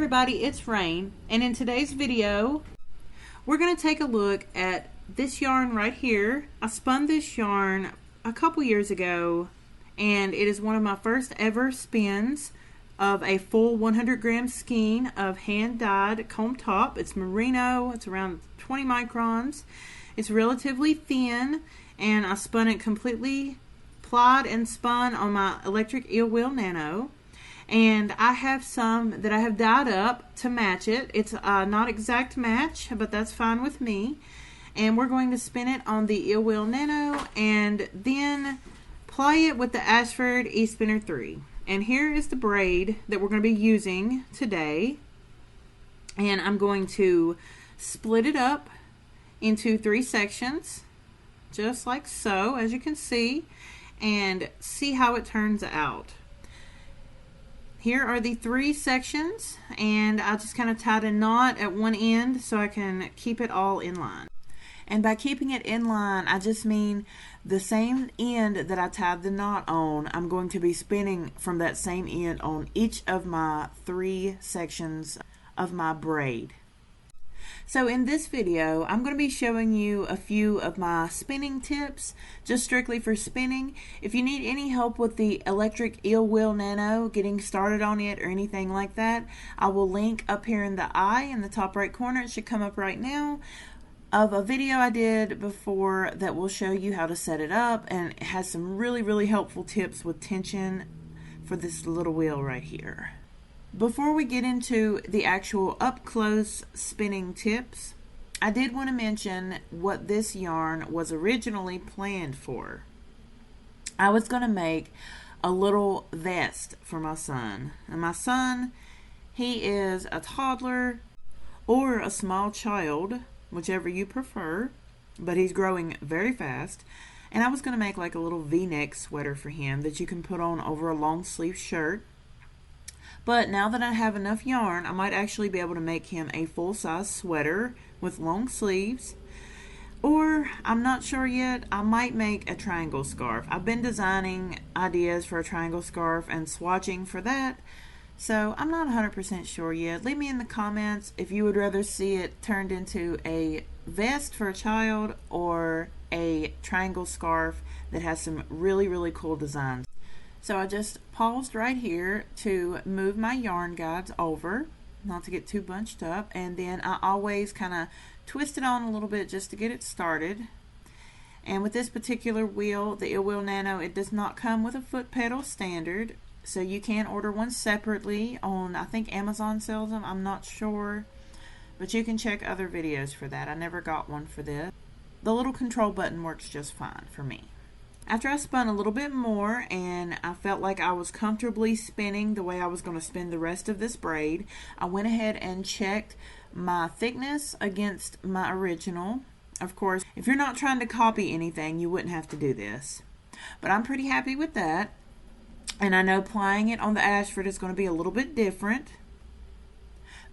everybody, it's Rain, and in today's video we're going to take a look at this yarn right here. I spun this yarn a couple years ago, and it is one of my first ever spins of a full 100 gram skein of hand dyed comb top. It's merino, it's around 20 microns, it's relatively thin, and I spun it completely plied and spun on my electric eel wheel Nano. And I have some that I have dyed up to match it. It's not exact match, but that's fine with me. And we're going to spin it on the eel wheel Nano and then ply it with the Ashford E-Spinner 3. And here is the braid that we're going to be using today. And I'm going to split it up into 3 sections, just like so, as you can see, and see how it turns out. Here are the 3 sections, and I just kind of tied a knot at one end so I can keep it all in line. And by keeping it in line, I just mean the same end that I tied the knot on, I'm going to be spinning from that same end on each of my 3 sections of my braid. So in this video, I'm going to be showing you a few of my spinning tips, just strictly for spinning. If you need any help with the electric eel wheel Nano, getting started on it or anything like that, I will link up here in the eye in the top right corner. It should come up right now, of a video I did before that will show you how to set it up, and it has some really helpful tips with tension for this little wheel right here. Before we get into the actual up-close spinning tips, I did want to mention what this yarn was originally planned for. I was going to make a little vest for my son. And my son, he is a toddler or a small child, whichever you prefer, but he's growing very fast. And I was going to make like a little V-neck sweater for him that you can put on over a long sleeve shirt. But now that I have enough yarn, I might actually be able to make him a full-size sweater with long sleeves. Or, I'm not sure yet, I might make a triangle scarf. I've been designing ideas for a triangle scarf and swatching for that, so I'm not 100% sure yet. Leave me in the comments if you would rather see it turned into a vest for a child or a triangle scarf that has some really cool designs. So I just paused right here to move my yarn guides over, not to get too bunched up, and then I always kind of twist it on a little bit just to get it started. And with this particular wheel, the eel wheel Nano, it does not come with a foot pedal standard, so you can order one separately on, I think Amazon sells them, I'm not sure, but you can check other videos for that. I never got one for this. The little control button works just fine for me. After I spun a little bit more and I felt like I was comfortably spinning the way I was going to spin the rest of this braid, I went ahead and checked my thickness against my original. Of course, if you're not trying to copy anything, you wouldn't have to do this. But I'm pretty happy with that. And I know plying it on the Ashford is going to be a little bit different.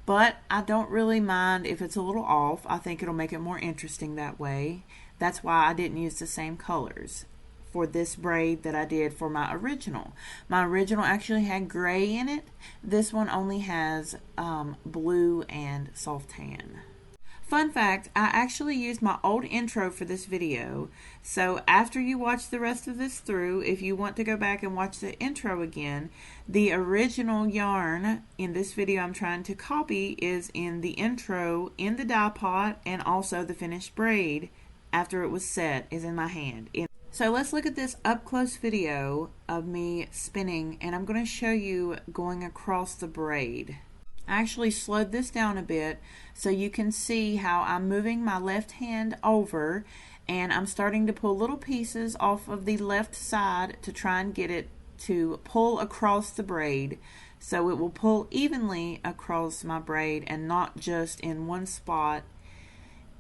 But I don't really mind if it's a little off. I think it'll make it more interesting that way. That's why I didn't use the same colors for this braid that I did for my original. My original actually had gray in it. This one only has blue and soft tan. Fun fact, I actually used my old intro for this video, so after you watch the rest of this through, if you want to go back and watch the intro again, the original yarn in this video I'm trying to copy is in the intro, in the dye pot, and also the finished braid after it was set is in my hand. So let's look at this up-close video of me spinning, and I'm going to show you going across the braid. I actually slowed this down a bit so you can see how I'm moving my left hand over, and I'm starting to pull little pieces off of the left side to try and get it to pull across the braid so it will pull evenly across my braid and not just in one spot.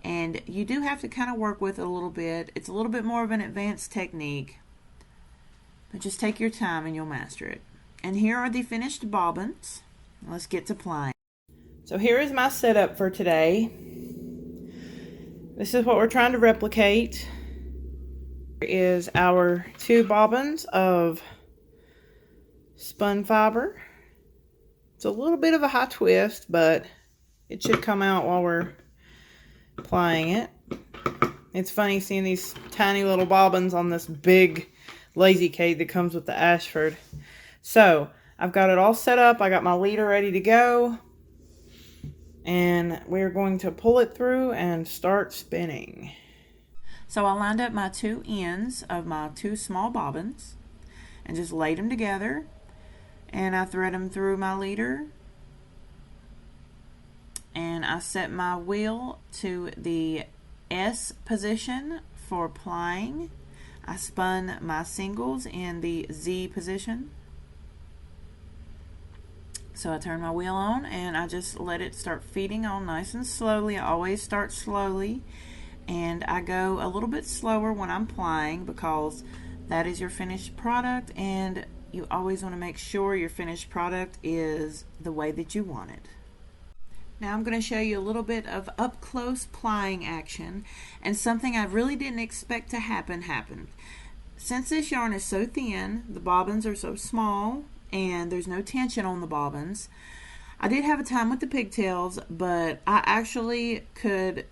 And you do have to kind of work with it a little bit. It's a little bit more of an advanced technique, but just take your time and you'll master it. And here are the finished bobbins. Let's get to plying. So here is my setup for today. This is what we're trying to replicate. Here is our 2 bobbins of spun fiber, It's a little bit of a high twist, but it should come out while we're plying it. It's funny seeing these tiny little bobbins on this big lazy cake that comes with the Ashford. So I've got it all set up. I got my leader ready to go. And we're going to pull it through and start spinning. So I lined up my two ends of my two small bobbins and just laid them together. And I thread them through my leader. And I set my wheel to the S position for plying. I spun my singles in the Z position. So I turn my wheel on and I just let it start feeding on nice and slowly. I always start slowly, and I go a little bit slower when I'm plying because that is your finished product, and you always want to make sure your finished product is the way that you want it. Now I'm going to show you a little bit of up close plying action, and something I really didn't expect to happen happened. Since this yarn is so thin, the bobbins are so small, and there's no tension on the bobbins, I did have a time with the pigtails, but I actually could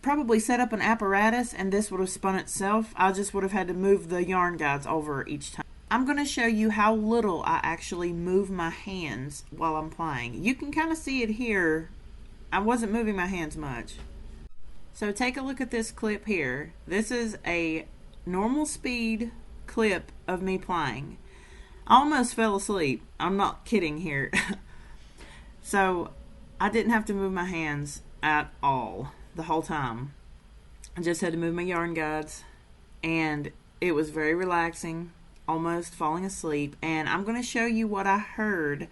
probably set up an apparatus and this would have spun itself. I just would have had to move the yarn guides over each time. I'm going to show you how little I actually move my hands while I'm plying. You can kind of see it here. I wasn't moving my hands much. So take a look at this clip here. This is a normal speed clip of me plying. I almost fell asleep. I'm not kidding here. So I didn't have to move my hands at all the whole time. I just had to move my yarn guides, and it was very relaxing, almost falling asleep. And I'm going to show you what I heard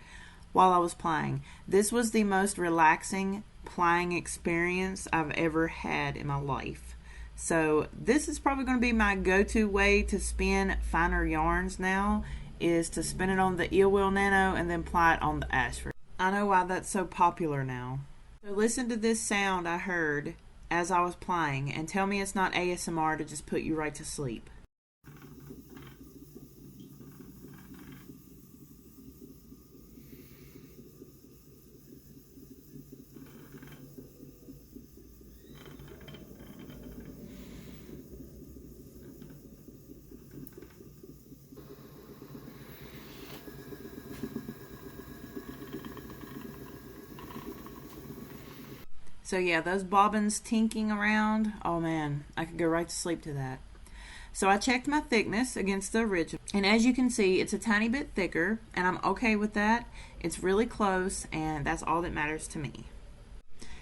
while I was plying. This was the most relaxing plying experience I've ever had in my life. So this is probably going to be my go-to way to spin finer yarns now, is to spin it on the Eel Wheel Nano and then ply it on the Ashford. I know why that's so popular now. So listen to this sound I heard as I was plying and tell me it's not ASMR to just put you right to sleep. So yeah, those bobbins tinking around, oh man, I could go right to sleep to that. So I checked my thickness against the original, and as you can see, it's a tiny bit thicker, and I'm okay with that. It's really close, and that's all that matters to me.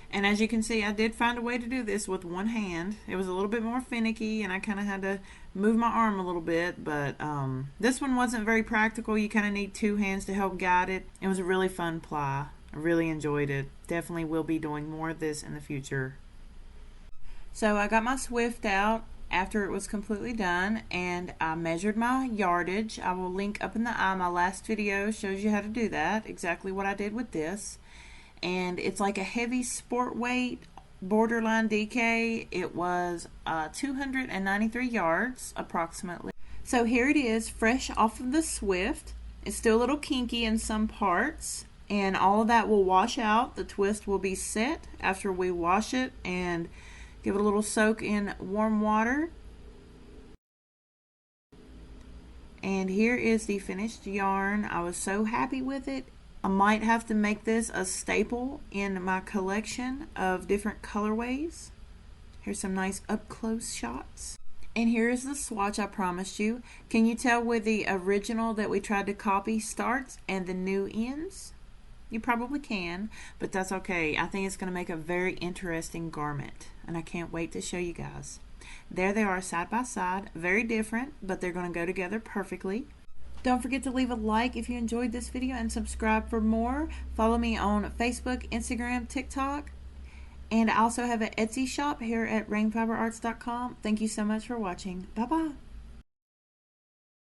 And as you can see, I did find a way to do this with one hand. It was a little bit more finicky, and I kind of had to move my arm a little bit, but this one wasn't very practical. You kind of need two hands to help guide it. It was a really fun ply. I really enjoyed it. Definitely will be doing more of this in the future. So I got my Swift out after it was completely done, and I measured my yardage. I will link up in the eye. My last video shows you how to do that, exactly what I did with this. And it's like a heavy sport weight borderline DK. It was 293 yards approximately. So here it is, fresh off of the Swift. It's still a little kinky in some parts, and all of that will wash out. The twist will be set after we wash it and give it a little soak in warm water. And here is the finished yarn. I was so happy with it. I might have to make this a staple in my collection of different colorways. Here's some nice up close shots. And here is the swatch I promised you. Can you tell where the original that we tried to copy starts and the new ends? You probably can, but that's okay. I think it's going to make a very interesting garment, and I can't wait to show you guys. There they are side by side, very different, but they're going to go together perfectly. Don't forget to leave a like if you enjoyed this video and subscribe for more. Follow me on Facebook, Instagram, TikTok, and I also have an Etsy shop here at rainfiberarts.com. Thank you so much for watching. Bye-bye.